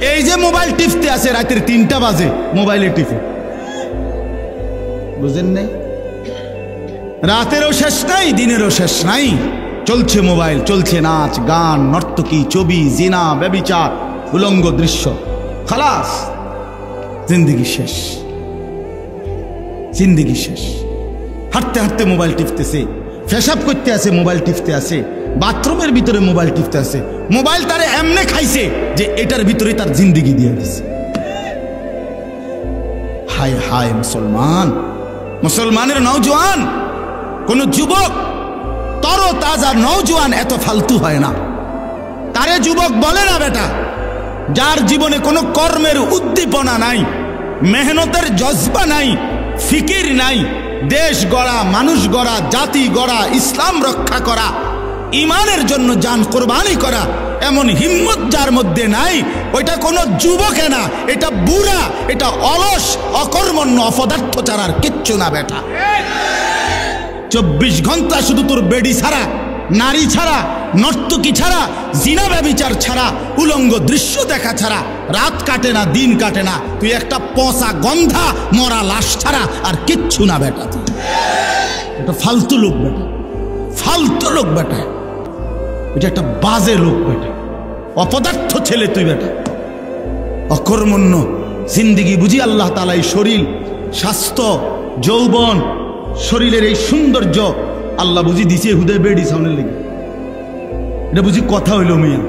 এই যে মোবাইল টিপতে আছে রাতের 3টা বাজে মোবাইলে টিপে, বুঝেন নাই? রাতেরও শেষ নাই, দিনেরও শেষ নাই, চলছে মোবাইল, চলছে নাচ গান, নর্তকী, ছবি, জিনা, ব্যভিচার, উলঙ্গ দৃশ্য। খালাস, জিন্দেগি শেষ, জিন্দেগি শেষ। হাঁটতে হাঁটতে মোবাইল টিপতেছে, পেশাব করতে আছে মোবাইল টিপতে আছে, বাথরুমের ভিতরে মোবাইল টিপতে আছে। মোবাইল তারে এমনে খাইছে যে এটার ভিতরে তার জিন্দেগি দিয়ে দিছে। হায় হায় মুসলমান, মুসলমানের নওজোয়ান, কোন যুবক তর তাজা নওজোয়ান এত ফালতু হয় না। তারে যুবক বলে না বেটা, যার জীবনে কোনো কর্মের উদ্দীপনা নাই, মেহনতের জজবা নাই, ফিকির নাই, দেশ গড়া, মানুষ গড়া, জাতি গড়া, ইসলাম রক্ষা করা, ইমানের জন্য জান কোরবানি করা এমন হিম্মত যার মধ্যে নাই, ওইটা কোনো যুবকে না, এটা বুড়া, এটা অলস, অকর্মণ্য, অপদার্থ ছাড়ার কিচ্ছু না বেটা। 24 ঘন্টা শুধু তোর বেডি ছাড়া, নারী ছাড়া, নর্তকী ছাড়া, জিনা ব্যভিচার ছাড়া, উলঙ্গ দৃশ্য দেখা ছাড়া রাত কাটে না, দিন কাটে না। তুই একটা পচা গন্ধা মরা লাশ ছাড়া আর কিচ্ছু না বেটা। তুই এটা ফালতু লোক বেটা, ফালতু লোক বেটা, এটা একটা বাজে লোক বেটা, অপদার্থ ছেলে তুই বেটা, অকর্মণ্য জিন্দিগি। বুঝি আল্লাহ তাআলা এই শরীর, স্বাস্থ্য, যৌবন, শরীরের এই সৌন্দর্য আল্লাহ বুঝি দিছে হুদয় বেডি সাউনের লেগে। এটা বুঝি কথা হইল মিয়া?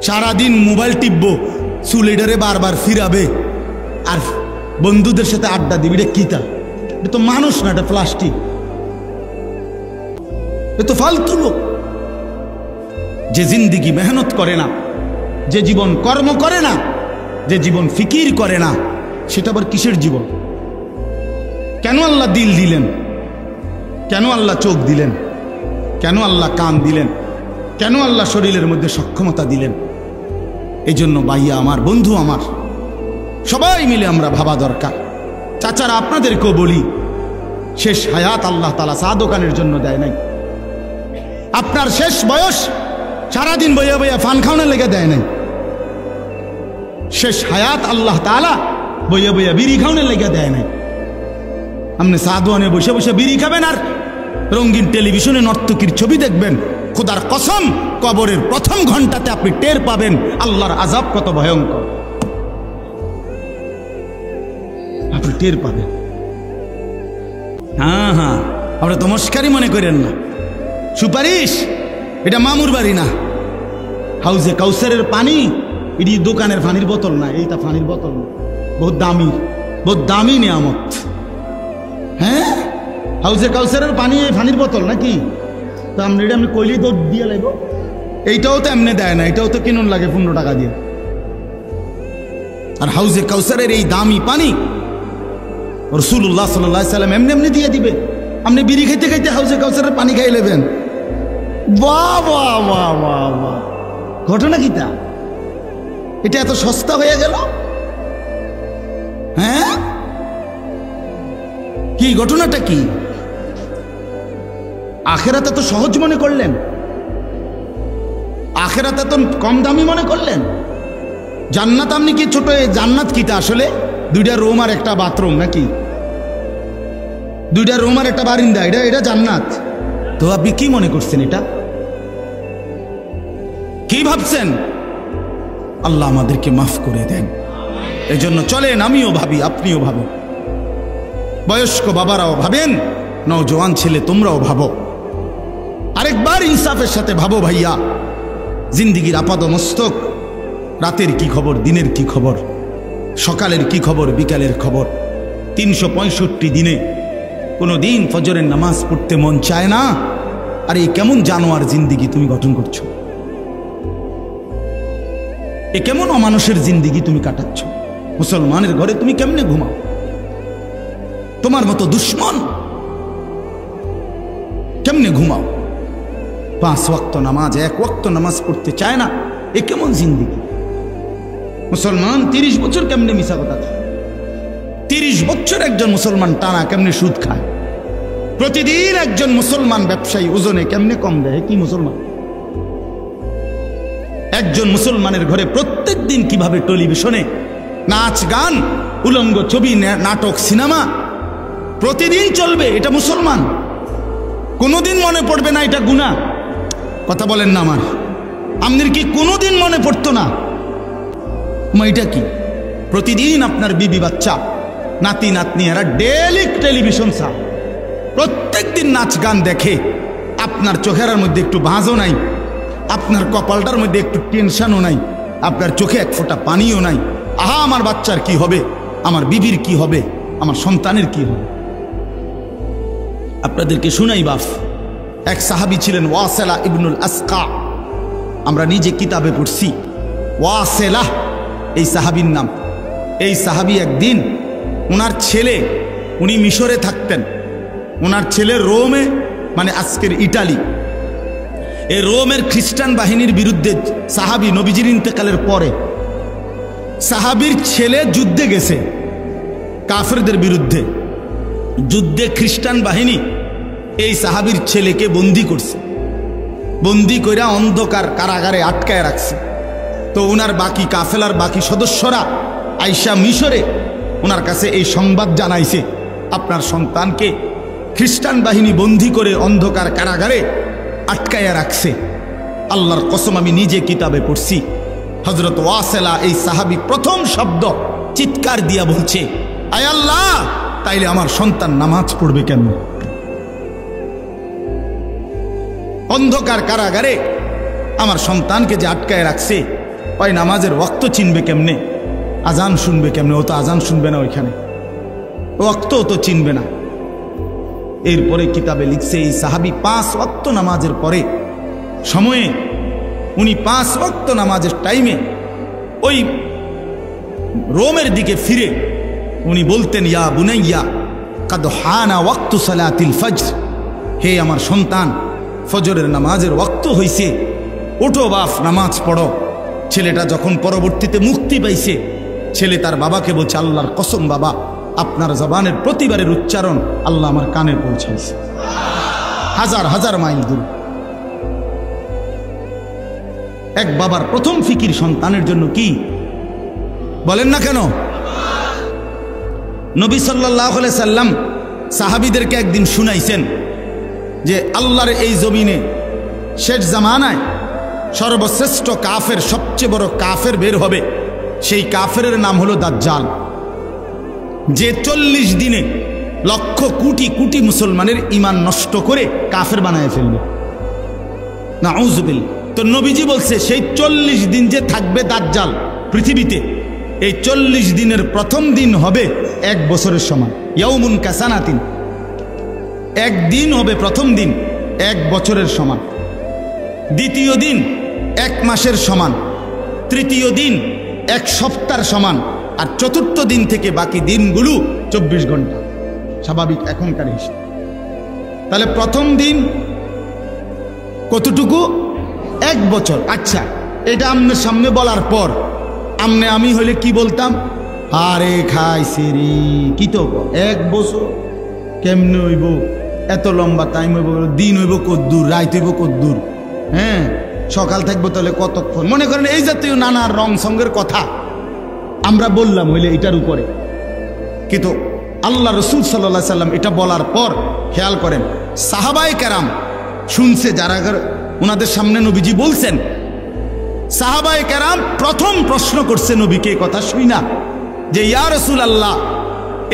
সারাদিন মোবাইল টিপবো, চুলেডারে বারবার ফিরাবে আর বন্ধুদের সাথে আড্ডা দিবি। এটা কিতা? এটা তো মানুষ না, এটা প্লাস্টিক, এ তো ফালতু লোক। যে জিন্দিগি মেহনত করে না, যে জীবন কর্ম করে না, যে জীবন ফিকির করে না, সেটা আবার কিসের জীবন? কেন আল্লাহ দিল দিলেন? কেন আল্লাহ চোখ দিলেন? কেন আল্লাহ কান দিলেন? কেন আল্লাহ শরীরের মধ্যে সক্ষমতা দিলেন? এই জন্য ভাইয়া আমার, বন্ধু আমার, সবাই মিলে আমরা ভাবা দরকার। চাচারা আপনাদেরকেও বলি, শেষ হায়াত আল্লাহ তাআলা চা দোকানের জন্য দেয় নাই। আপনার শেষ বয়স সারাদিন বইয়া বইয়া ফান খাওয়ানোর লেগে দেয় নাই। শেষ হায়াত আল্লাহ তাআলা বইয়া বইয়া বিড়ি খাওয়ানোর লেগে দেয় নাই। আপনি চা দোকানে বসে বসে বিড়ি খাবেন আর রঙিন টেলিভিশনে নর্তকীর ছবি দেখবেন। খোদার কসম, কবরের প্রথম ঘন্টাতে আপনি টের পাবেন আল্লাহর আযাব কত ভয়ঙ্কর। আপনি টের পাবেন। হ্যাঁ হ্যাঁ, আমরা তো মস্কারি মনে করেন না। সুপারিশ, এটা মামুর বাড়ি না। হাউজে কাউসারের পানি, এটি দোকানের পানির বোতল না, এইটা পানির বোতল না, বহুত দামি, বহুত দামি নিয়ামত। হ্যাঁ, হাউজে কাউসারের পানি এই পানির বোতল নাকি? তো আমরা এটা আমি কইলেই তো দিয়ে লাগবো। এইটাও তো এমনি দেয় না, এটাও তো কিনুন লাগে 15 টাকা দিয়ে। আর হাউজে কাউসারের এই দামি পানি রাসূলুল্লাহ সাল্লাল্লাহু আলাইহি সাল্লাম এমনি এমনি দিয়ে দিবে। আপনি বিড়ি খাইতে খাইতে হাউজে কাউসারের পানি খাই নেবেন। বাহ বাহ বাহ বাহ বাহ, ঘটনা কি তা? এটা এত সস্তা হয়ে গেল? হ্যাঁ, কি ঘটনাটা কি? আখেরাতে তো সহজ মনে করলেন, আখেরাতে তো কম দামি মনে করলেন। জান্নাত আপনি কি ছোট? জান্নাত কিটা আসলে? 2টা রুম আর একটা বাথরুম নাকি? 2টা রুম আর একটা বারিন্দা, এটা জান্নাত? তো আপনি কি মনে করছেন? এটা কি ভাবছেন? আল্লাহ আমাদেরকে মাফ করে দেন। এজন্য চলেন, আমিও ভাবি, আপনিও ভাবেন, বয়স্ক বাবারাও ভাবেন, নওজোয়ান ছেলে তোমরাও ভাবো। আরেকবার ইনসাফের সাথে ভাবো ভাইয়া, জিন্দিগির আপাদমস্তক, রাতের কি খবর, দিনের কি খবর, সকালের কি খবর, বিকালের খবর। 365 দিনে কোনো দিন ফজরের নামাজ পড়তে মন চায় না। আর এই কেমন জানোয়ার জিন্দিগি তুমি গঠন করছো? এ কেমন অমানুষের জিন্দিগি তুমি কাটাচ্ছ? মুসলমানের ঘরে তুমি কেমনে ঘুমাও? তোমার মতো দুশ্মন কেমনে ঘুমাও? 5 ওয়াক্ত নামাজ, 1 ওয়াক্ত নামাজ পড়তে চায় না। এ কেমন জিন্দিগি? মুসলমান 30 বছর কেমনে মিশা কথা খায়? 30 বছর একজন মুসলমান টানা কেমনে সুদ খায়? প্রতিদিন একজন মুসলমান ব্যবসায়ী ওজনে কেমনে কম দেয়? কি মুসলমান? একজন মুসলমানের ঘরে প্রত্যেক দিন কিভাবে টেলিভিশনে নাচ গান উলঙ্গ ছবি নাটক সিনেমা প্রতিদিন চলবে, এটা মুসলমান? কোনোদিন মনে পড়বে না এটা গুনাহ? কথা বলেন না আমার, আপনার কি কোনোদিন মনে পড়তো না এটা কি? প্রতিদিন আপনার বিবি বাচ্চা নাতি নাতনি এরা ডেইলি টেলিভিশন চায়, প্রত্যেক দিন নাচ গান দেখে, আপনার চোখের মধ্যে একটু ভাঁজও নাই, আপনার কপালটার মধ্যে একটু টেনশনও নাই, আপনার চোখে এক ফোঁটা পানিও নাই। আহা, আমার বাচ্চার কি হবে, আমার বিবির কি হবে, আমার সন্তানের কি হবে? আপনাদেরকে শুনাই বাফ, এক সাহাবী ছিলেন ওয়াসিলা ইবনুল আসকা, আমরা নিজে কিতাবে পড়ছি ওয়াসিলা এই সাহাবীর নাম। এই সাহাবী একদিন ওনার ছেলে, উনি মিশরে থাকতেন, ওনার ছেলে রোমে, মানে আজকের ইটালি, এই রোমের খ্রিস্টান বাহিনীর বিরুদ্ধে সাহাবী নবীজির ইন্তেকালের পরে সাহাবীর ছেলে যুদ্ধে গেছে কাফেরদের বিরুদ্ধে। যুদ্ধে খ্রিস্টান বাহিনী এই সাহাবীর ছেলেকে বন্দী করছে, বন্দী কইরা অন্ধকার কারাগারে আটকায় রাখছে। তো ওনার বাকি কাফেলার বাকি সদস্যরা আইসা মিশরে ওনার কাছে এই সংবাদ জানাইছে, আপনার সন্তানকে খ্রিস্টান বাহিনী বন্দী করে অন্ধকার কারাগারে আটকায়া রাখছে। আল্লাহর কসম, আমি নিজে কিতাবে পড়ছি, হযরত ওয়াসিলা এই সাহাবী প্রথম শব্দ চিৎকার দিয়া বলছে, আয় আল্লাহ, তাইলে আমার সন্তান নামাজ পড়বে কেন? অন্ধকার কারাগারে আমার সন্তানকে যে আটকায় রাখছে, ওই নামাজের ওয়াক্ত চিনবে কেমনে, আজান শুনবে কেমনে? ও তো আজান শুনবে না, ওইখানে ওয়াক্তও তো চিনবে না। এরপরে কিতাবে লিখছে এই সাহাবী 5 ওয়াক্ত নামাজের পরে সময়ে, উনি 5 ওয়াক্ত নামাজের টাইমে ওই রোমের দিকে ফিরে উনি বলতেন, ইয়া বুনাইয়া কাদ হানা ওয়াক্তু সালাতিল ফজর, হে আমার সন্তান, ফজরের নামাজের ওয়াক্ত হইছে, ওঠো বাপ, নামাজ পড়ো। ছেলেটা যখন পরবর্তীতে মুক্তি পাইছে, ছেলে তার বাবাকে বলছে, আল্লাহর কসম বাবা, আপনার জবানের প্রতিবারের উচ্চারণ আল্লাহ আমার কানে পৌঁছাইছে, হাজার হাজার মাইল দূর। এক বাবার প্রথম ফিকির সন্তানের জন্য কি বলেন না কেন? নবী সাল্লাল্লাহু আলাইহি সাল্লাম সাহাবীদেরকে একদিন শুনাইছেন যে আল্লাহর এই জমিনে শেষ জামানায় সর্বশ্রেষ্ঠ কাফের, সবচেয়ে বড় কাফের বের হবে। সেই কাফেরের নাম হলো দাজ্জাল, যে 40 দিনে লক্ষ কোটি কোটি মুসলমানের ঈমান নষ্ট করে কাফের বানায় ফেলবে। নাউযুবিল্লাহ। তো নবীজি বলছে সেই 40 দিন যে থাকবে দাজ্জাল পৃথিবীতে, এই 40 দিনের প্রথম দিন হবে 1 বছরের সমান, ইয়াউমুন কাসানাতিন, একদিন হবে প্রথম দিন 1 বছরের সমান, দ্বিতীয় দিন 1 মাসের সমান, তৃতীয় দিন 1 সপ্তাহের সমান, আর চতুর্থ দিন থেকে বাকি দিনগুলো 24 ঘন্টা, স্বাভাবিক এখনকার হিসাব। তাহলে প্রথম দিন কতটুকু? 1 বছর। আচ্ছা, এটা আপনার সামনে বলার পর আমি হইলে কি বলতাম? আরে খাইছে রে, কি তো 1 বছর কেমনে হইব, এত লম্বা টাইম হইব, দিন হইব কদ্দূর, রাত হইব কদ্দূর, হ্যাঁ সকাল থাকবো তাহলে কতক্ষণ, মনে করেন এই জাতীয় নানা রং সঙ্গের কথা আমরা বললাম হইলে এটার উপরে। কিন্তু আল্লাহ রসুল সাল্লাল্লাহু আলাইহি সাল্লাম এটা বলার পর খেয়াল করেন, সাহাবায়ে কেরাম শুনছে, যারা ওনাদের সামনে নবীজি বলছেন, সাহাবায়ে কেরাম প্রথম প্রশ্ন করছে নবীকে কথা শুনা যে ইয়া রাসূলুল্লাহ,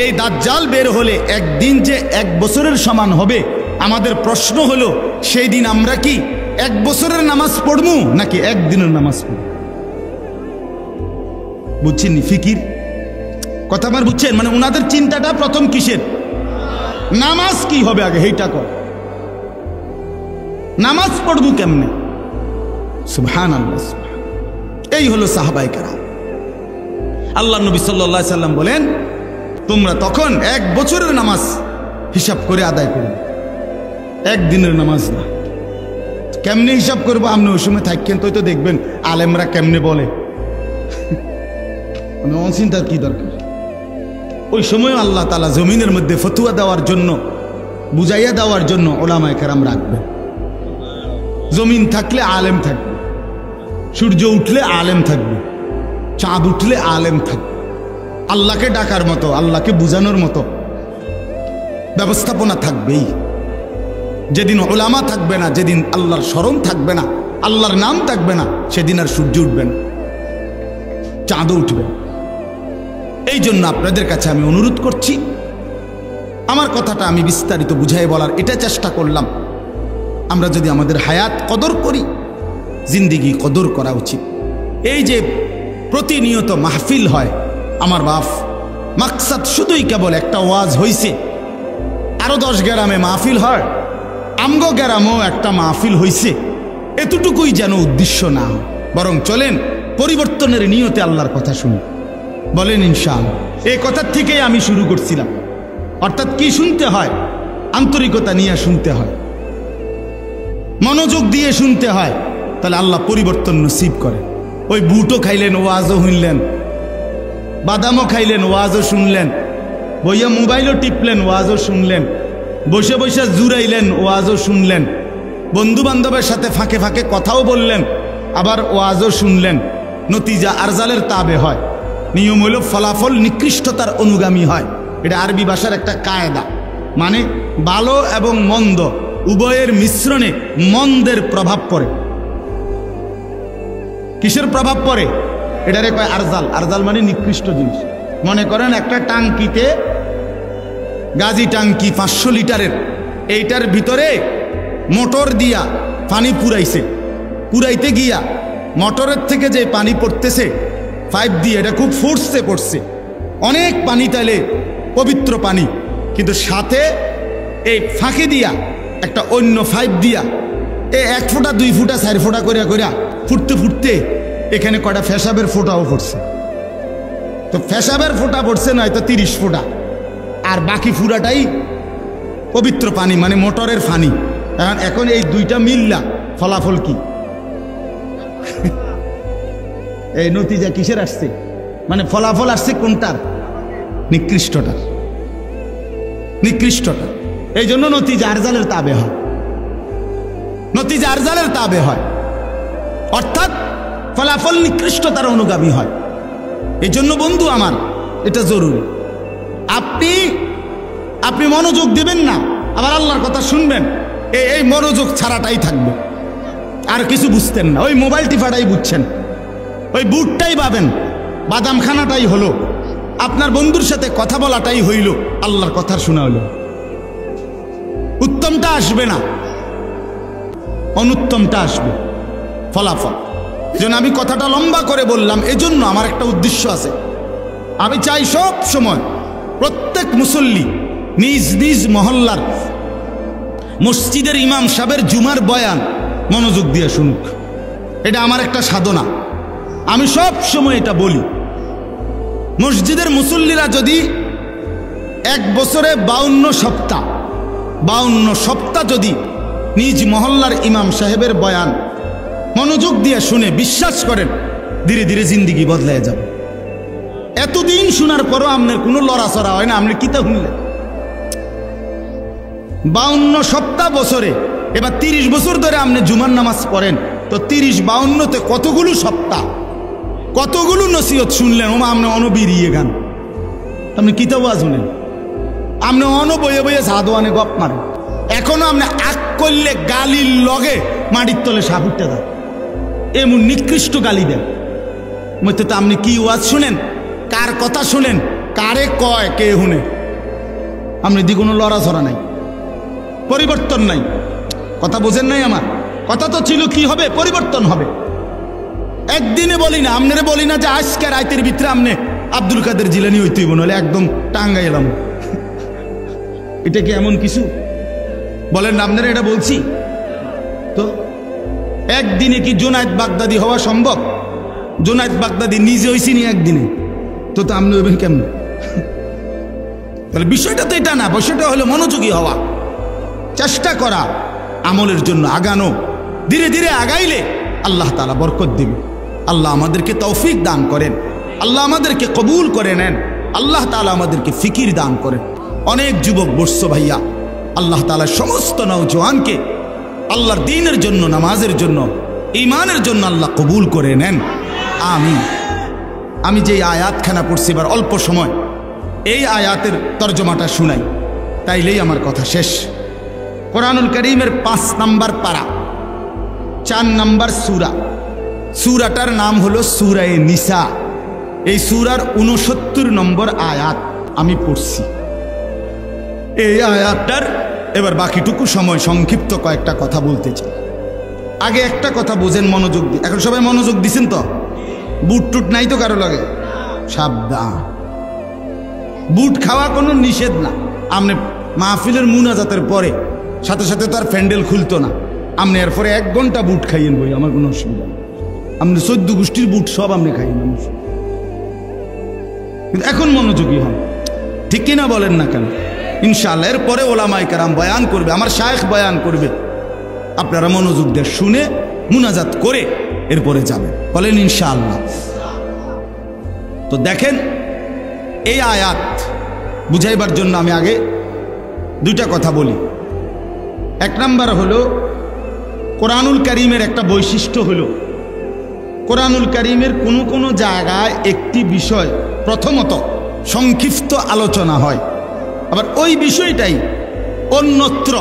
এই দাজ্জাল বের হলে একদিন যে 1 বছরের সমান হবে, আমাদের প্রশ্ন হলো সেই দিন আমরা কি 1 বছরের নামাজ পড়বো নাকি 1 দিনের নামাজ পড়ব? বুঝছেন ফিকির কথা আমার? বুঝছেন মানে ওনাদের চিন্তাটা প্রথম কিসের? নামাজ কি হবে আগে, এইটা কর, নামাজ পড়বো কেমনে? সুবহানাল্লাহ। এই হলো সাহাবায়ে কেরাম। আল্লাহ নবী সাল্লাল্লাহু আলাইহি সাল্লাম বলেন, তোমরা তখন 1 বছরের নামাজ হিসাব করে আদায় করবে, 1 দিনের নামাজ না। কেমনে হিসাব করবো? আপনি ওই সময় থাকেন তো দেখবেন আলেমরা কেমনে বলে, চিন্তার কি দরকার? ওই সময় আল্লাহ তাআলা জমিনের মধ্যে ফতোয়া দেওয়ার জন্য, বুঝাইয়া দেওয়ার জন্য ওলামায়ে কেরাম রাখবেন। জমিন থাকলে আলেম থাকবে, সূর্য উঠলে আলেম থাকবে, চাঁদ উঠলে আলেম থাকবে। আল্লাহকে ডাকার মতো, আল্লাহকে বুঝানোর মতো ব্যবস্থাপনা থাকবেই। যেদিন ওলামা থাকবে না, যেদিন আল্লাহর স্মরণ থাকবে না, আল্লাহর নাম থাকবে না, সেদিন আর সূর্য উঠবে না, চাঁদও উঠবে। এই জন্য আপনাদের কাছে আমি অনুরোধ করছি, আমার কথাটা আমি বিস্তারিত বুঝাই বলার এটা চেষ্টা করলাম। আমরা যদি আমাদের হায়াত কদর করি, জিন্দিগি কদর করা উচিত। এই যে প্রতিনিয়ত মাহফিল হয় আমার বাপ, মাকসাদ শুধুই কেবল একটা ওয়াজ হইছে, আরো 10 গ্রামে মাহফিল হয়, আমগো গ্রামেও একটা মাহফিল হইছে, এতটুকুই যেন উদ্দেশ্য না হয়। বরং চলেন পরিবর্তনের নিয়তে আল্লাহর কথা শুনি, বলেন ইনশাআল্লাহ। এই কথার থেকেই আমি শুরু করছিলাম। অর্থাৎ কি শুনতে হয়? আন্তরিকতা নিয়ে শুনতে হয়, মনোযোগ দিয়ে শুনতে হয়, তাহলে আল্লাহ পরিবর্তন নসিব করে। ওই বুটও খাইলেন, ওয়াজও শুনলেন, বাদামও খাইলেন, ওয়াজও শুনলেন, বইয়া মোবাইলও টিপলেন, ওয়াজও শুনলেন, বসে বসে জুড়াইলেন, ওয়াজও শুনলেন, বন্ধু বান্ধবের সাথে ফাঁকে ফাঁকে কথাও বললেন, আবার ওয়াজও শুনলেন। নতিজা আরজালের তাবে হয়। নিয়ম হইল ফলাফল নিকৃষ্টতার অনুগামী হয়। এটা আরবি ভাষার একটা কায়দা, মানে ভালো এবং মন্দ উভয়ের মিশ্রণে মন্দের প্রভাব পড়ে। কিসের প্রভাব পড়ে? এটারে কয় আরজাল। আরজাল মানে নিকৃষ্ট জিনিস। মনে করেন একটা টাঙ্কিতে, গাজী টাঙ্কি 500 লিটারের, এইটার ভিতরে মোটর দিয়া পানি পুরাইছে, পুরাইতে গিয়া মোটরের থেকে যে পানি পড়তেছে পাইপ দিয়ে, এটা খুব ফোর্সে পড়ছে, অনেক পানি, তাইলে পবিত্র পানি, কিন্তু সাথে এই ফাঁকে দিয়া একটা অন্য পাইপ দিয়া 1 ফোঁটা 2 ফোঁটা 4 ফোঁটা করিয়া করিয়া ফুটতে ফুটতে এখানে কয়টা ফেসাবের ফোঁটাও পড়ছে। তো ফেসাবের ফোঁটা পড়ছে নয়তো 30 ফোঁটা, আর বাকি ফুরাটাই পবিত্র পানি, মানে মোটরের পানি। এখন এই দুইটা মিললা ফলাফল কি? এই নতিজা কিসের আসছে? মানে ফলাফল আসছে কোনটার? নিকৃষ্টটার, নিকৃষ্টটার। এই জন্য নতিজা আরজালের তাবে হয়, নতিজা আরজালের তাবে হয়, অর্থাৎ ফলাফল নিকৃষ্টতার অনুগামী হয়। এই জন্য বন্ধু আমার, এটা জরুরি। আপনি মনোযোগ দিবেন না, আবার আল্লাহর কথা শুনবেন, এই মনোযোগ ছাড়াটাই থাকবে, আর কিছু বুঝতেন না। ওই মোবাইল টিফাটাই বুঝছেন, ওই বুটটাই পাবেন, বাদাম খানাটাই হলো, আপনার বন্ধুর সাথে কথা বলাটাই হইল, আল্লাহর কথা শোনা হলো। উত্তমটা আসবে না, অনুত্তমটা আসবে, ফলাফল। যেন আমি কথাটা লম্বা করে বললাম, এজন্য আমার একটা উদ্দেশ্য আছে। আমি চাই সব সময় প্রত্যেক মুসল্লি নিজ নিজ মহল্লার মসজিদের ইমাম সাহেবের জুমার বয়ান মনোযোগ দিয়ে শুনুক। এটা আমার একটা সাধনা। আমি সব সময় এটা বলি, মসজিদের মুসল্লিরা যদি 1 বছরে 52 সপ্তাহ যদি নিজ মহল্লার ইমাম সাহেবের বয়ান মনোযোগ দিয়ে শুনে, বিশ্বাস করেন ধীরে ধীরে জিন্দিগি বদলায় যাবে। এতদিন শোনার পরও আপনার কোনো লড়াচড়া হয় না, আপনি কিতা শুনলেন? 52 সপ্তাহ বছরে, এবার 30 বছর ধরে আপনি জুমার নামাজ পড়েন, তো 30-52তে কতগুলো সপ্তাহ, কতগুলো নসিহত শুনলেন? ওমা আপনি অনবিরিয়ে গান, আপনি কিতাব শুনেন, আপনি অন বইয়ে বইয়ে সাধুয়ানে গপ মারেন। এখনো আপনি আগ করলে গালির লগে মাটির তলে সাপ উঠতে দেন, এমন নিকৃষ্ট গালি দেন। মধ্যে তো আপনি কি ওয়াজ শুনেন, কার কথা শুনেন, কারে কয় কে শুনে? আপনি দি কোনো লড়াছড়া নাই, পরিবর্তন নাই। কথা বোঝেন নাই আমার কথা? তো ছিল কি হবে? পরিবর্তন হবে। একদিনে বলি না, আপনারে বলি না যে আজকে রাতের ভিতরে আপনি আব্দুল কাদের জিলানী হইতেই বলে একদম টাঙ্গাই এলাম। এটা কি এমন কিছু? বলেন না, আপনারা এটা বলছি তো? একদিনে কি জুনায়েদ বাগদাদি হওয়া সম্ভব? জুনায়েদ বাগদাদি নিজে হইছি নি একদিনে, তো আপনি হইবেন কেমন? তাহলে বিষয়টা তো এটা না, বিষয়টা হলো মনোযোগী হওয়া, চেষ্টা করা, আমলের জন্য আগানো। ধীরে ধীরে আগাইলে আল্লাহ তাআলা বরকত দিবে। আল্লাহ আমাদেরকে তৌফিক দান করেন, আল্লাহ আমাদেরকে কবুল করে নেন, আল্লাহ তাআলা আমাদেরকে ফিকির দান করেন। অনেক যুবক বসছো ভাইয়া, আল্লাহ তাআলা সমস্ত নওজোয়ানকে আল্লাহর দ্বীনের জন্য, নামাজের জন্য ঈমানের জন্য আল্লাহ কবুল করে নেন, আমিন। আমি যে আয়াতখানা পড়ছি এবার অল্প সময় এই আয়াতের তর্জমাটা শুনাই, তাইলেই আমার কথা শেষ। কোরআনুল কারীমের 5 নম্বর পারা, 4 নম্বর সূরা। সূরাটার নাম হলো সূরায়ে নিসা। এই সূরার 69 নম্বর আয়াত আমি পড়ছি। এই আয়াতটার এবার বাকিটুকু সময় সংক্ষিপ্ত কয়েকটা কথা বলতে চাই। আগে একটা কথা বোঝেন, মনোযোগ দিয়ে। এখন সবাই মনোযোগ দিছেন তো? বুট টুট নাই তো কারো লাগে? সাবধান, বুট খাওয়া কোনো নিষেধ না। আপনি মাহফিলের মুনাজাতের পরে সাথে সাথে তার প্যান্ডেল খুলতো না, আপনি এরপরে 1 ঘন্টা বুট খাইয়েন, বই আমার কোনো অসুবিধা নেই। আপনি 14 গোষ্ঠীর বুট সব আপনি খাইয়েন, কিন্তু এখন মনোযোগী হন, ঠিক কিনা বলেন না কেন? ইনশাআল্লাহ এরপরে ওলামায়ে কেরাম বয়ান করবে, আমার শায়েখ বয়ান করবে, আপনারা মনোযোগ দিয়ে শুনে মুনাজাত করে এরপরে যাবেন, বলেন ইনশাআল্লাহ। তো দেখেন, এই আয়াত বুঝাইবার জন্য আমি আগে 2টা কথা বলি। 1 নাম্বার হলো কোরআনুল কারীমের একটা বৈশিষ্ট্য হলো, কোরআনুল কারীমের কোনো জায়গায় একটি বিষয় প্রথমত সংক্ষিপ্ত আলোচনা হয়, আবার ওই বিষয়টাই অন্যত্র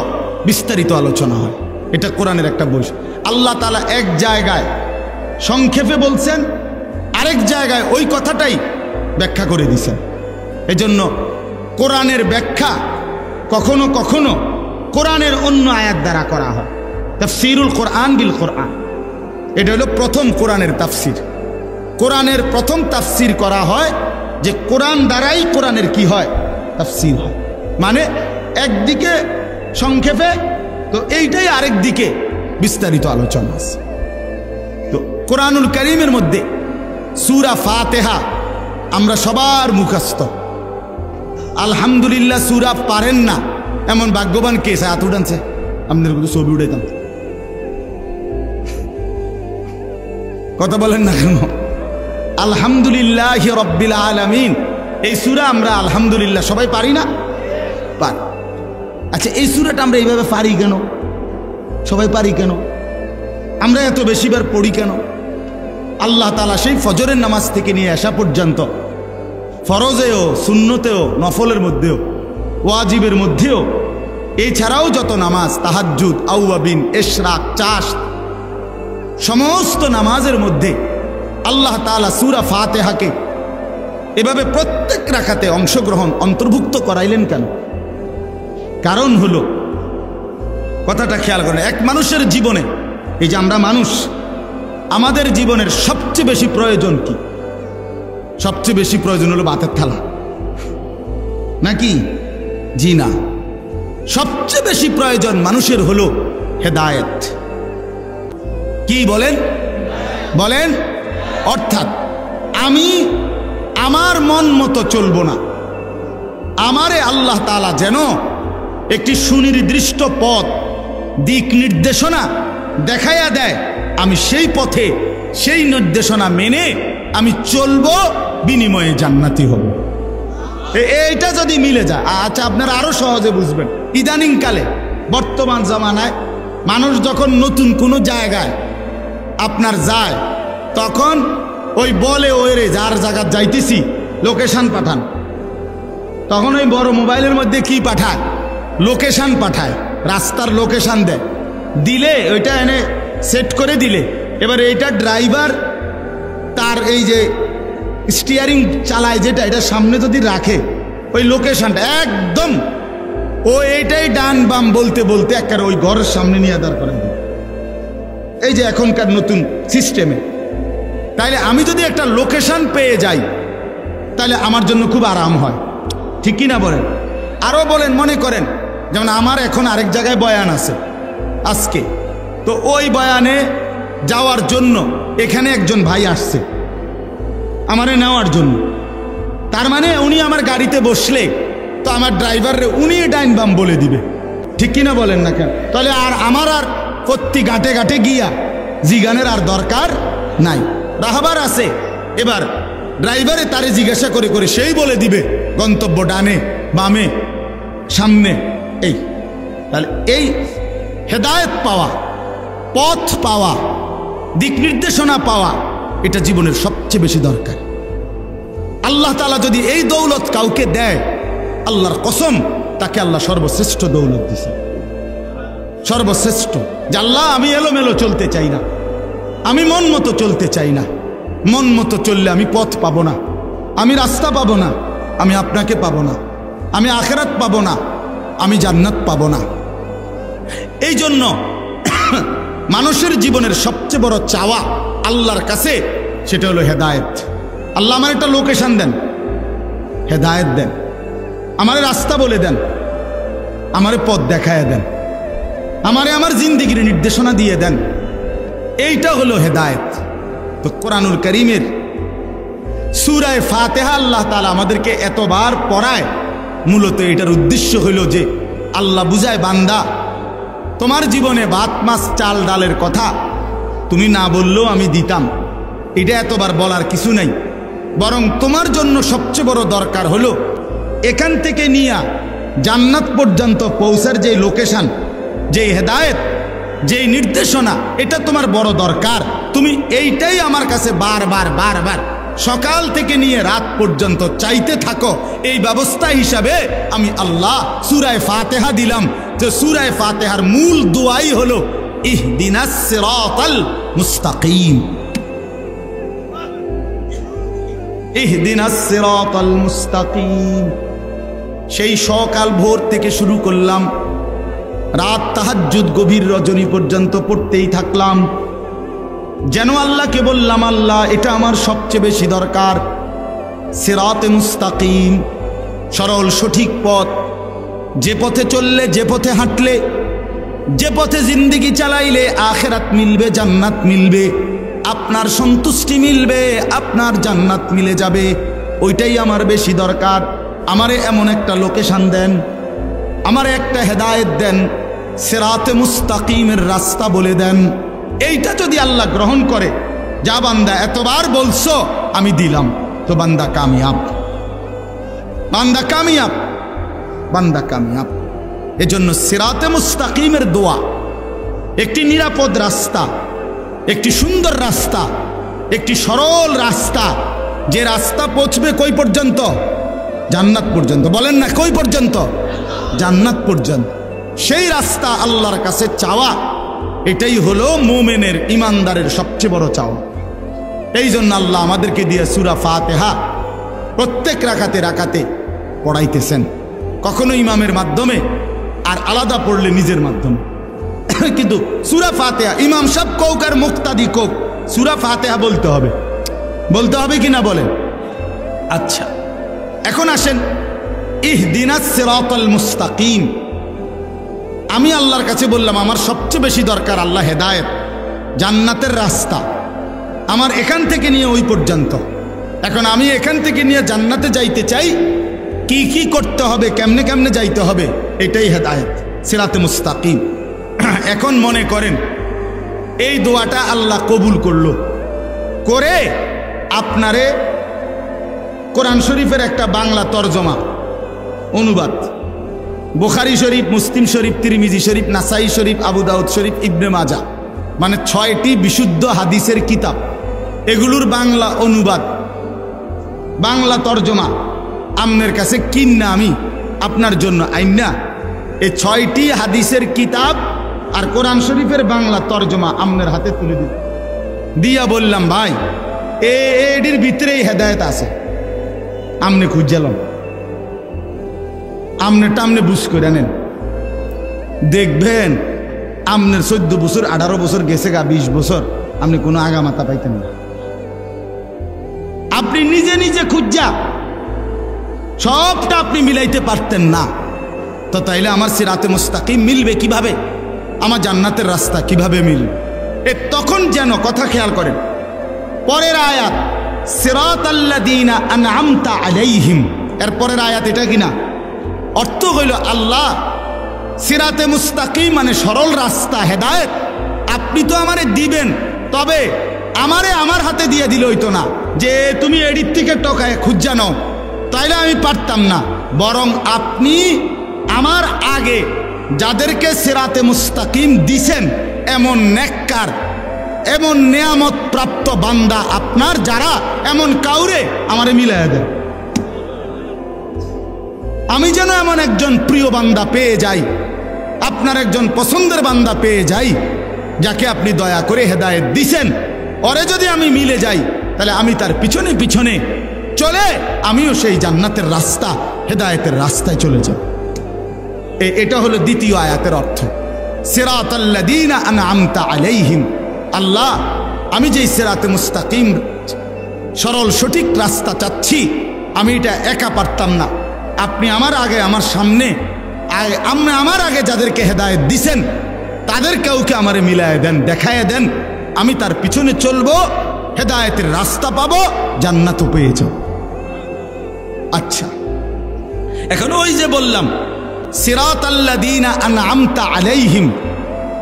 বিস্তারিত আলোচনা হয়। এটা কোরআনের একটা বৈশিষ্ট্য। আল্লাহ তাআলা এক জায়গায় সংক্ষেপে বলছেন, আরেক জায়গায় ওই কথাটাই ব্যাখ্যা করে দিয়েছেন। এজন্য কোরআনের ব্যাখ্যা কখনো কখনো কোরআনের অন্য আয়াত দ্বারা করা হয়। তাফসীরুল কোরআন বিল কোরআন, এটা হলো প্রথম কোরআনের তাফসীর। কোরআনের প্রথম তাফসীর করা হয় যে কোরআন দ্বারাই কোরআনের কি হয়? তাফসীর হয়। মানে একদিকে সংক্ষেপে, তো এইটাই আরেক দিকে বিস্তারিত আলোচনা আছে। তো কোরআনুল কারীমের মধ্যে সূরা ফাতিহা আমরা সবার মুখস্থ। আলহামদুলিল্লাহ সূরা পারেন না এমন ভাগ্যবান কে? হাত উঠানছে, আপনাদের কিন্তু ছবি উঠাইতাম। কথা বলেন না কেন? আলহামদুলিল্লাহি রাব্বিল আলামিন, এই সূরা আমরা আলহামদুলিল্লাহ সবাই পারি না? পারি। আচ্ছা, এই সূরাটা আমরা এইভাবে পারি কেন? সবাই পারি কেন? আমরা এত বেশিবার পড়ি কেন? আল্লাহ তাআলা সেই ফজরের নামাজ থেকে নিয়ে আসা পর্যন্ত ফরজেও, সুন্নতেও, নফলের মধ্যেও, ওয়াজিবের মধ্যেও, এছাড়াও যত নামাজ, তাহাজ্জুদ, আউয়াবিন, ইশরাক, চাশ, সমস্ত নামাজের মধ্যে আল্লাহ তাআলা সূরা ফাতিহাকে এভাবে প্রত্যেক রাকাতে অংশগ্রহণ অন্তর্ভুক্ত করাইলেন কেন? কারণ হলো, কথাটা খেয়াল করেন, এক মানুষের জীবনে, এই যে আমরা মানুষ, আমাদের জীবনের সবচেয়ে বেশি প্রয়োজন কি? সবচেয়ে বেশি প্রয়োজন হলো ভাতের থালা, নাকি? জি না, সবচেয়ে বেশি প্রয়োজন মানুষের হলো হেদায়েত। কি বলেন? বলেন। অর্থাৎ আমি আমার মন মতো চলবো না, আমারে আল্লাহ তাআলা যেন একটি সুনির্দিষ্ট পথ, দিক নির্দেশনা দেখাইয়া দেয়, আমি সেই পথে, সেই নির্দেশনা মেনে আমি চলবো, বিনিময়ে জান্নাতি হব। এইটা যদি মিলে যায়, আচ্ছা আপনারা আরো সহজে বুঝবেন। ইদানিং কালে বর্তমান জামানায় মানুষ যখন নতুন কোনো জায়গায় আপনার যায়, তখন ওই বলে, ওরে যার জায়গা যাইতেছি লোকেশন পাঠান। তখন ওই বড় মোবাইলের মধ্যে কি পাঠায়? লোকেশন পাঠায়, রাস্তার লোকেশন দেয়। দিলে ওইটা এনে সেট করে দিলে, এবার এইটা ড্রাইভার তার এই যে স্টিয়ারিং চালায় যেটা, এটা সামনে যদি রাখে, ওই লোকেশনটা একদম ও এইটাই ডান বাম বলতে বলতে একবার ওই ঘরের সামনে নিয়ে দাঁড় করে দেবে। এই যে এখনকার নতুন সিস্টেমে। তাইলে আমি যদি একটা লোকেশন পেয়ে যাই, তাহলে আমার জন্য খুব আরাম হয়, ঠিক কি না বলেন? আরও বলেন, মনে করেন যেমন আমার এখন আরেক জায়গায় বয়ান আছে আজকে, তো ওই বয়ানে যাওয়ার জন্য এখানে একজন ভাই আসছে আমারে নেওয়ার জন্য। তার মানে উনি আমার গাড়িতে বসলে তো আমার ড্রাইভাররে উনি ডাইন বাম বলে দিবে, ঠিক কিনা বলেন না কেন? তাহলে আর আমার আর প্রতি ঘাটে ঘাটে গিয়া জিগানের আর দরকার নাই, রাহবার আছে। এবার ড্রাইভারে তারে জিজ্ঞাসা করে করে সেই বলে দিবে গন্তব্য ডানে, বামে, সামনে। এই তাহলে এই হেদায়েত পাওয়া, পথ পাওয়া, দিক নির্দেশনা পাওয়া, এটা জীবনের সবচেয়ে বেশি দরকার। আল্লাহ তাআলা যদি এই দৌলত কাউকে দেয়, আল্লাহর কসম তাকে আল্লাহ সর্বশ্রেষ্ঠ দৌলত দিছে, সর্বশ্রেষ্ঠ। যে আল্লাহ আমি এলোমেলো চলতে চাই না, আমি মন মতো চলতে চাই না, মন মতো চললে আমি পথ পাবো না, আমি রাস্তা পাবো না, আমি আপনাকে পাবো না, আমি আখিরাত পাবো না, আমি জান্নাত পাবো না। এই জন্য মানুষের জীবনের সবচেয়ে বড় চাওয়া আল্লাহর কাছে সেটা হলো হেদায়েত। আল্লাহ আমার একটা লোকেশন দেন, হেদায়েত দেন, আমারে রাস্তা বলে দেন, আমারে পথ দেখায় দেন, আমারে আমার জিন্দেগির নির্দেশনা দিয়ে দেন। এইটা হলো হেদায়েত। তো কোরআনুল কারীমের সূরা ফাতিহা আল্লাহ তাআলা আমাদেরকে এতবার পড়ায়, মূলত এটার উদ্দেশ্য হইল যে আল্লাহ বুঝায়, বান্দা তোমার জীবনে ভাত মাছ চাল ডালের কথা তুমি না বললেও আমি দিতাম, এটা এতবার বলার কিছু নাই। বরং তোমার জন্য সবচেয়ে বড় দরকার হলো এখান থেকে নিয়ে জান্নাত পর্যন্ত পৌঁছার যে লোকেশন, যে হেদায়েত, যে নির্দেশনা, এটা তোমার বড় দরকার। তুমি এইটাই আমার কাছে বারবার বারবার সকাল থেকে নিয়ে রাত পর্যন্ত চাইতে থাকো। এই ব্যবস্থা হিসাবে আমি আল্লাহ সূরা ফাতিহা দিলাম, যে সূরা ফাতিহার মূল দোয়াই হলো ইহদিনাস সিরাতাল মুস্তাকিম, ইহদিনাস সিরাতাল মুস্তাকিম। সেই সকাল ভোর থেকে শুরু করলাম, রাত তাহাজ্জুদ গভীর রজনী পর্যন্ত পড়তেই থাকলাম, যেন আল্লাহকে বললাম, আল্লাহ এটা আমার সবচেয়ে বেশি দরকার। সিরাতে মুস্তাকিম, সরল সঠিক পথ, যে পথে চললে, যে পথে হাঁটলে, যে পথে জিন্দেগি চালাইলে আখিরাত মিলবে, জান্নাত মিলবে, আপনার সন্তুষ্টি মিলবে, আপনার জান্নাত মিলে যাবে। ওইটাই আমার বেশি দরকার। আমারে এমন একটা লোকেশন দেন, আমারে একটা হেদায়েত দেন, সিরাতে মুস্তাকিমের রাস্তা বলে দেন। এইটা যদি আল্লাহ গ্রহণ করে, যা বান্দা এতবার বলছো আমি দিলাম, তো বান্দা কামিয়াব, বান্দা কামিয়াব, বান্দা কামিয়াব। এজন্য সিরাতে মুস্তাকিমের দোয়া একটি নিরাপদ রাস্তা, একটি সুন্দর রাস্তা, একটি সরল রাস্তা, যে রাস্তা পৌঁছবে কই পর্যন্ত? জান্নাত পর্যন্ত। বলেন না কই পর্যন্ত? জান্নাত পর্যন্ত। সেই রাস্তা আল্লাহর কাছে চাওয়া, এটাই হলো মুমিনের, ইমানদারের সবচেয়ে বড় চাওয়া। এই জন্য আল্লাহ আমাদেরকে দিয়ে সূরা ফাতিহা প্রত্যেক রাকাতে রাকাতে পড়াইতেছেন, কখনো ইমামের মাধ্যমে, আর আলাদা পড়লে নিজের মাধ্যমে। কিন্তু সূরা ফাতিহা ইমাম সাহেব কোক আর মুক্তাদি কোক, সূরা ফাতিহা বলতে হবে, বলতে হবে কিনা বলেন? আচ্ছা, এখন আসেন ইহদিনাস সিরাতাল মুস্তাকিম। আমি আল্লাহর কাছে বললাম আমার সবচেয়ে বেশি দরকার আল্লাহ হেদায়েত, জান্নাতের রাস্তা, আমার এখান থেকে নিয়ে ওই পর্যন্ত। এখন আমি এখান থেকে নিয়ে জান্নাতে যাইতে চাই, কি কি করতে হবে, কেমনে কেমনে যাইতে হবে, এটাই হেদায়েত, সিরাতে মুস্তাকিম। এখন মনে করেন এই দোয়াটা আল্লাহ কবুল করলো, করে আপনারে কোরআন শরীফের একটা বাংলা তরজমা, অনুবাদ, বুখারী শরীফ, মুসলিম শরীফ, তিরমিজি শরীফ, নাসাই শরীফ, আবু দাউদ শরীফ, ইবনে মাজাহ, মানে 6টি বিশুদ্ধ হাদিসের কিতাব, এগুলোর বাংলা অনুবাদ, বাংলা তরজমা আপনার কাছে কিন্না আমি আপনার জন্য আইনা এই 6টি হাদিসের কিতাব আর কোরআন শরীফের বাংলা তরজমা আপনার হাতে তুলে দিল, দিয়া বললাম ভাই এটির ভিতরেই হেদায়েত আছে, আমনে খুঁজলাম, আমনেটা আমনে বুঝ করে নেন, দেখবেন আমনের 14 বছর 18 বছর গেছে গা, 20 বছর আপনি কোনো আগা মাথা পাইতেন না। আপনি নিজে নিজে খুঁজা সবটা আপনি মিলাইতে পারতেন না, তো তাইলে আমার সিরাতে মুস্তাকিম মিলবে কিভাবে, আমার জান্নাতের রাস্তা কিভাবে মিলবে? তখন যেন কথা খেয়াল করেন, পরের আয়াত সিরাতাল্লাযীনা আনআমতা আলাইহিম, এর পরের আয়াত এটা কিনা, অর্থ হইল আল্লাহ সিরাতে মুস্তাকিম মানে সরল রাস্তা, হেদায়েত আপনি তো আমারে দিবেন, তবে আমারে আমার হাতে দিয়ে দিলে হইতো না যে তুমি এডির থেকে টকায় খুঁজা নাও, তাইলে আমি পারতাম না, বরং আপনি আমার আগে যাদেরকে সিরাতে মুস্তাকিম দিছেন এমন নেককার, এমন নেয়ামত প্রাপ্ত বান্দা আপনার যারা, এমন কাউরে আমারে মিলাইয়া দেন। আমি যেন এমন একজন প্রিয় বান্দা পেয়ে যাই, আপনার একজন পছন্দের বান্দা পেয়ে যাই, যাকে আপনি দয়া করে হেদায়েত দিছেন। ওরে যদি আমি মিলে যাই, তাহলে আমি তার পিছনে পিছনে চলে আমিও সেই জান্নাতের রাস্তা, হেদায়েতের রাস্তায় চলে যাব। এটা হলো দ্বিতীয় আয়াতের অর্থ, সিরাতাল্লাযীনা আনআমতা আলাইহিম। আল্লাহ, আমি যেই সিরাতে মুস্তাকিম, সরল সঠিক রাস্তা চাচ্ছি, আমি এটা একা পারতাম না। আপনি আমার আগে, আমার সামনে, আমার আগে যাদেরকে হেদায়েত দিছেন, তাদের কাউকে আমারে মিলায় দেন, দেখায় দেন। আমি তার পিছনে চলবো, হেদায়েতের রাস্তা পাবো, জান্নাতও পেয়ে যাব। আচ্ছা, এখন ওই যে বললাম সিরাতাল্লাযীনা আনআমতা আলাইহিম,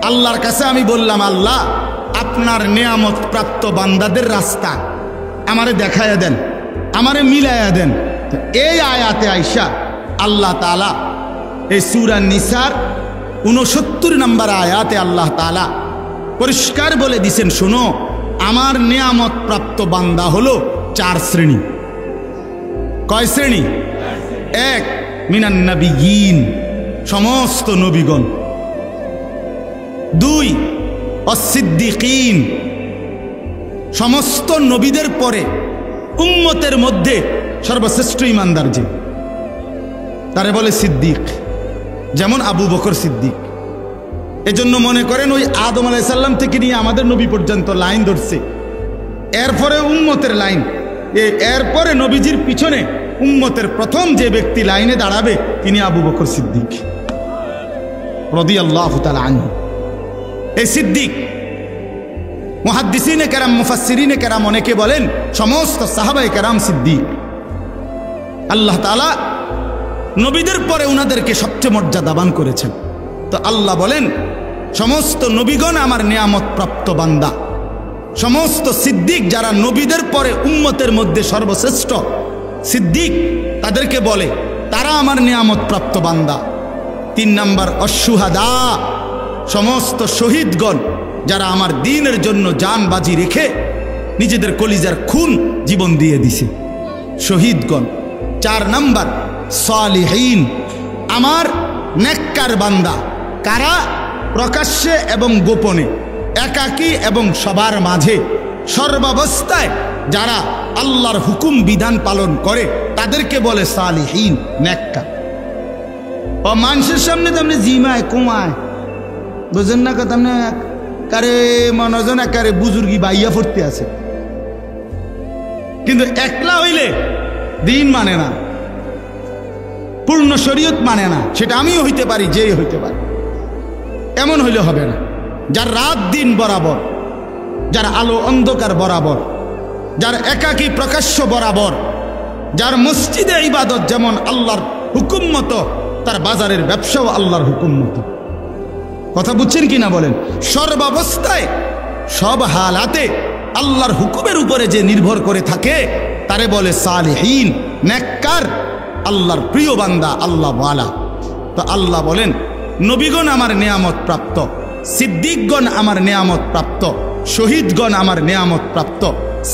আল্লাহর কাছে আমি বললাম, আল্লাহ আপনার নেয়ামত প্রাপ্ত বান্দাদের রাস্তা আমারে দেখায়া দেন, আমারে মিলায়া দেন। তো এই আয়াতে আইসা আল্লাহ তাআলা এই সূরা নিসার 69 নম্বর আয়াতে আল্লাহ তাআলা পরিষ্কার বলে দিছেন, শোনো, আমার নেয়ামত প্রাপ্ত বান্দা হলো 4 শ্রেণী। কয় শ্রেণী? 1, মিনান নাবিয়্যিন, সমস্ত নবীগণ। 2, অস-সিদ্দিকিন, সমস্ত নবীদের পরে উম্মতের মধ্যে সর্বশ্রেষ্ঠ ইমানদার যে, তারে বলে সিদ্দিক, যেমন আবু বকর সিদ্দিক। এজন্য মনে করেন ওই আদম আলাইহিস সালাম থেকে নিয়ে আমাদের নবী পর্যন্ত লাইন ধরছে, এরপরে উম্মতের লাইন, এরপরে নবীজির পিছনে উম্মতের প্রথম যে ব্যক্তি লাইনে দাঁড়াবে তিনি আবু বকর সিদ্দিক রাদিয়াল্লাহু তাআলা আনহু। এই সিদ্দিক মুহাদ্দিসিনে কেরাম, মুফাসসিরিনে কেরাম অনেকে বলেন সমস্ত সাহাবায়ে কেরাম সিদ্দিক। আল্লাহ তাআলা নবীদের পরে উনাদেরকে সবচেয়ে মর্যাদাবান করেছেন। তো আল্লাহ বলেন, সমস্ত নবীগণ আমার নিয়ামত প্রাপ্ত বান্দা, সমস্ত সিদ্দিক যারা নবীদের পরে উম্মতের মধ্যে সর্বশ্রেষ্ঠ সিদ্দিক, তাদেরকে বলে তারা আমার নিয়ামত প্রাপ্ত বান্দা। 3 নাম্বার অশুহাদা, সমস্ত শহীদগণ যারা আমার দ্বীনের জন্য জান বাজি রেখে নিজেদের কলিজার খুন জীবন দিয়ে দিছে, শহীদগণ। 4 নাম্বার সালিহিন, আমার নেককার বান্দা। কারা? প্রকাশ্যে এবং গোপনে, একাকী এবং সবার মাঝে, সর্বাবস্থায় যারা আল্লাহর হুকুম বিধান পালন করে তাদেরকে বলে সালিহিন, নেককার। ও মানুষের সামনে তেমনি জিমায় কুমায়, বুঝেন না কথা, কারে মনোজন একারে বুজুর্গি বাইয়া ফুটতে আছে, কিন্তু একলা হইলে দিন মানে না, পূর্ণ শরীয়ত মানে না। সেটা আমিও হইতে পারি, যেই হইতে পারি, এমন হইলে হবে না। যার রাত দিন বরাবর, যার আলো অন্ধকার বরাবর, যার একাকী প্রকাশ্য বরাবর, যার মসজিদে ইবাদত যেমন আল্লাহর হুকুম মতো, তার বাজারের ব্যবসাও আল্লাহর হুকুম মতো। কথা বুঝছেন কিনা বলেন? সর্বাবস্থায়, সব হালাতে আল্লাহর হুকুমের উপরে যে নির্ভর করে থাকে তারে বলে সালিহিন, নেককার, আল্লাহর প্রিয় বান্দা, আল্লাহ ওয়ালা। তো আল্লাহ বলেন, নবীগণ আমার নেয়ামত প্রাপ্ত, সিদ্দিকগণ আমার নেয়ামত প্রাপ্ত, শহীদগণ আমার নেয়ামত প্রাপ্ত,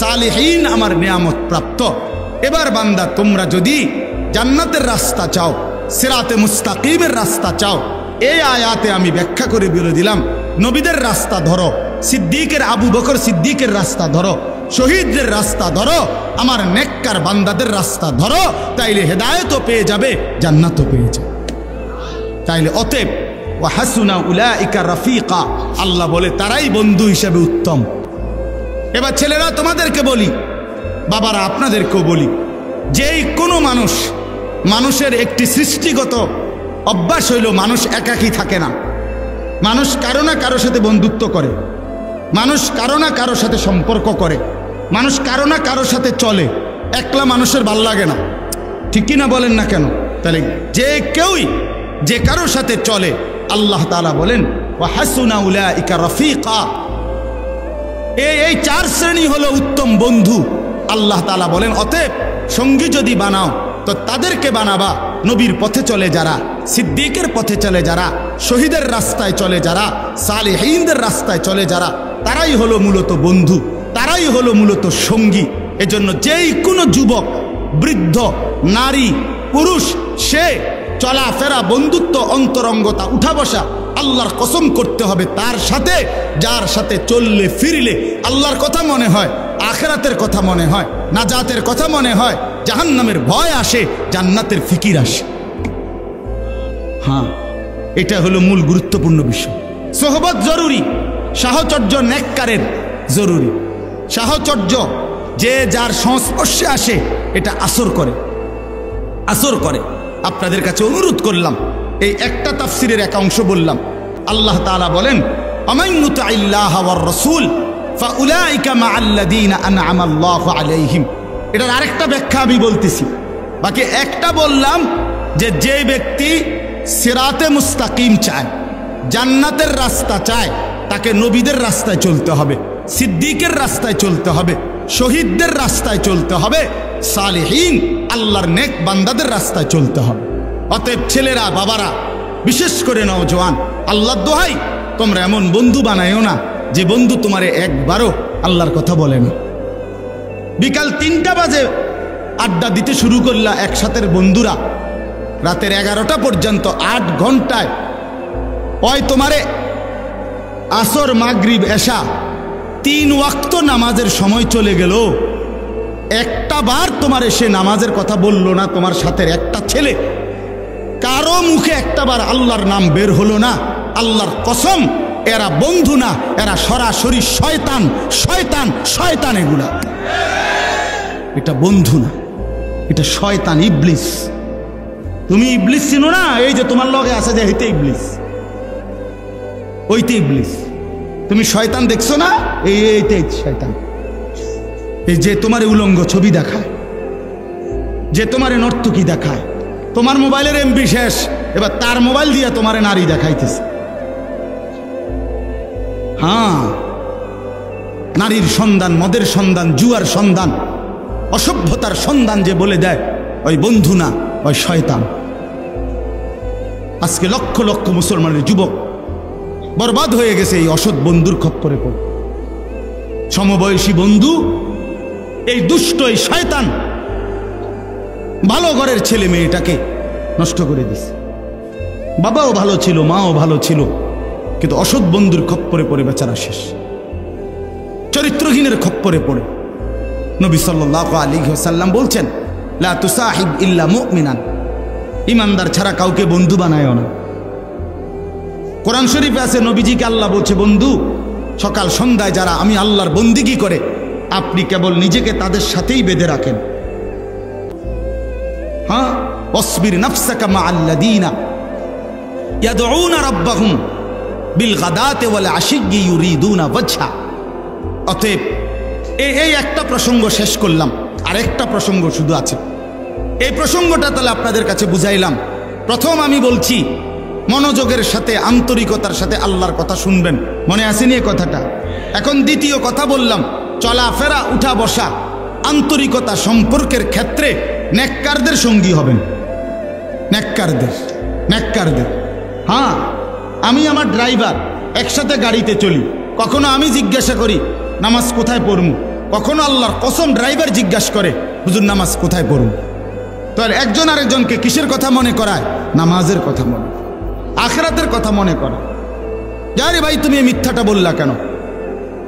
সালিহিন আমার নেয়ামত প্রাপ্ত। এবার বান্দা, তোমরা যদি জান্নাতের রাস্তা চাও, সিরাতে মুস্তাকিমের রাস্তা চাও, এই আয়াতে আমি ব্যাখ্যা করে বলে দিলাম, নবীদের রাস্তা ধরো, সিদ্দিকের, আবু বকর সিদ্দিকের রাস্তা ধরো, শহীদদের রাস্তা ধরো, আমার নেককার বান্দাদের রাস্তা ধরো, তাইলে হেদায়েতও পেয়ে যাবে, জান্নাতও পেয়ে যাবে। তাইলে অতএব ওয়া হাসুনা উলাইকা রাফিকা, আল্লাহ বলে তারাই বন্ধু হিসেবে উত্তম। এবার ছেলেরা তোমাদেরকে বলি, বাবারা আপনাদেরকেও বলি, যেই কোনো মানুষ, মানুষের একটি সৃষ্টিগত অভ্যাস হইল মানুষ একাকী থাকে না। মানুষ কারো না কারো সাথে বন্ধুত্ব করে, মানুষ কারো না কারো সাথে সম্পর্ক করে, মানুষ কারো না কারো সাথে চলে। একলা মানুষের ভাল লাগে না, ঠিক কিনা বলেন না কেন? তাহলে যে কেউই যে কারো সাথে চলে, আল্লাহ তাআলা বলেন ওয়া হাসুনা উলাইকা রাফিকা, এই 4 শ্রেণী হলো উত্তম বন্ধু। আল্লাহ তাআলা বলেন, অতএব সঙ্গী যদি বানাও তো তাদেরকে বানাবা নবীর পথে চলে যারা, সিদ্দিকের পথে চলে যারা, শহীদের রাস্তায় চলে যারা, সালিহিনদের রাস্তায় চলে যারা, তারাই হলো মূলত বন্ধু, তারাই হলো মূলত সঙ্গী। এজন্য যেই কোনো যুবক, বৃদ্ধ, নারী, পুরুষ, সে চলাফেরা, বন্ধুত্ব, অন্তরঙ্গতা, উঠা বসা আল্লাহর কসম করতে হবে তার সাথে, যার সাথে চললে ফিরলে আল্লাহর কথা মনে হয়, আখিরাতের কথা মনে হয়, নাজাতের কথা মনে হয়, জাহান্নামের ভয় আসে, জান্নাতের ফিকির আসে। হ্যাঁ, এটা হলো মূল গুরুত্বপূর্ণ বিষয়। সোহবত জরুরি, সাহচর্য নেককারের জরুরি। সাহচর্য যে যার সংস্পর্শে আসে এটা আসর করে, আসর করে। আপনাদের কাছে অনুরোধ করলাম, এই একটা তাফসিরের এক অংশ বললাম। আল্লাহ তাআলা বলেন, আমান ইউতিইল্লাহ ওয়ার রাসূল ফাউলাইকা মাআল্লাযীনা আনআমা আল্লাহু আলাইহিম। এটার আরেকটা ব্যাখ্যা আমি বলতেছি, বাকি একটা বললাম যে ব্যক্তি সিরাতে মুস্তাকিম চায়, জান্নাতের রাস্তা চায়, তাকে নবীদের রাস্তায় চলতে হবে, সিদ্দিকের রাস্তায় চলতে হবে, শহীদদের রাস্তায় চলতে হবে, সালেহীন আল্লাহর নেক বান্দাদের রাস্তায় চলতে হবে। অতএব ছেলেরা, বাবারা, বিশেষ করে নওজওয়ান, আল্লাহর দোহাই তোমরা এমন বন্ধু বানায়ও না যে বন্ধু তোমারে একবারও আল্লাহর কথা বলে না। বিকাল 3টা বাজে আড্ডা দিতে শুরু করলা একসাথের বন্ধুরা, রাতের 11টা পর্যন্ত 8 ঘন্টায় ওই তোমারে আসর, মাগরিব, এশা 3 ওয়াক্ত নামাজের সময় চলে গেল, একটা বার তোমার এসে নামাজের কথা বলল না। তোমার সাথে একটা ছেলে, কারো মুখে একটা বার আল্লাহর নাম বের হলো না। আল্লাহর কসম, এরা বন্ধু না, এরা সরাসরি শয়তান, শয়তান, শয়তান। এগুলা, এটা বন্ধু না, এটা শয়তান, ইবলিস। তুমি ইবলিস চিনো না? এই যে তোমার লগে আছে যে হইতে ইবলিস, ওইতে ইবলিস। তুমি শয়তান দেখছো না? এইতে শয়তান। এই যে তোমার উলঙ্গ ছবি দেখায়, যে তোমার নর্তকী দেখায়, তোমার মোবাইলের এমবি শেষ, এবার তার মোবাইল দিয়ে তোমার নারী দেখাইতেছে। হ্যাঁ, নারীর সন্ধান, মদের সন্ধান, জুয়ার সন্ধান, অসভ্যতার সন্ধান যে বলে দেয়, ওই বন্ধু না, ওই শয়তান। আজকে লক্ষ লক্ষ মুসলমানের যুবক বরবাদ হয়ে গেছে এই অসৎ বন্ধুর খপ্পরে পড়ে। সমবয়সী বন্ধু, এই দুষ্ট, এই শয়তান ভালো ঘরের ছেলে মেয়েটাকে নষ্ট করে দিছে। বাবাও ভালো ছিল, মাও ভালো ছিল, কিন্তু অসৎ বন্ধুর খপ্পরে পড়ে বেচারা শেষ, চরিত্রহীনের খপ্পরে পড়ে। নবী সাল্লাল্লাহু আলাইহি ওয়াসাল্লাম বলছেন, লা তুসাহিব ইল্লা মুমিনান, ইমানদার ছাড়া কাউকে বন্ধু বানায়ও না। কোরআন শরীফে আছে, নবীজিকে আল্লাহ বলছে, বন্ধু সকাল সন্ধ্যায় যারা আমি আল্লাহর বন্দিগি করে, আপনি কেবল নিজেকে তাদের সাথেই বেঁধে রাখেন। হ্যাঁ, ওয়াসবির নাফসাকা মাআল্লাযীনা ইয়াদউনা রাব্বাহুম বিল গাদাতি ওয়াল আশিয়্যি ইউরিদুনা ওয়াজহা। অতএব এই একটা প্রসঙ্গ শেষ করলাম, আরেকটা প্রসঙ্গ শুধু আছে। এই প্রসঙ্গটা তাহলে আপনাদের কাছে বুঝাইলাম। প্রথম আমি বলছি, মনোযোগের সাথে, আন্তরিকতার সাথে আল্লাহর কথা শুনবেন, মনে আসেনি এই কথাটা? এখন দ্বিতীয় কথা বললাম, চলাফেরা, উঠা বসা, আন্তরিকতা সম্পর্কের ক্ষেত্রে নেককারদের সঙ্গী হবেন, নেককারদের, নেককারদের। হ্যাঁ, আমি আমার ড্রাইভার, একসাথে গাড়িতে চলি, কখনো আমি জিজ্ঞাসা করি নামাজ কোথায় পড়মু, কখনো আল্লাহর কসম ড্রাইভার জিজ্ঞাসা করে হুজুর নামাজ কোথায় পড়মু। তাহলে একজন আরেকজনকে কিসের কথা মনে করায়? নামাজের কথা মনে, আখিরাতের কথা মনে করা। যারে ভাই তুমি এই মিথ্যাটা বললা কেন,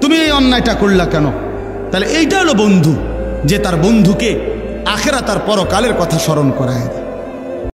তুমি এই অন্যায়টা করলা কেন? তাহলে এইটা হলো বন্ধু, যে তার বন্ধুকে আখিরাত আর পরকালের কথা স্মরণ করায়।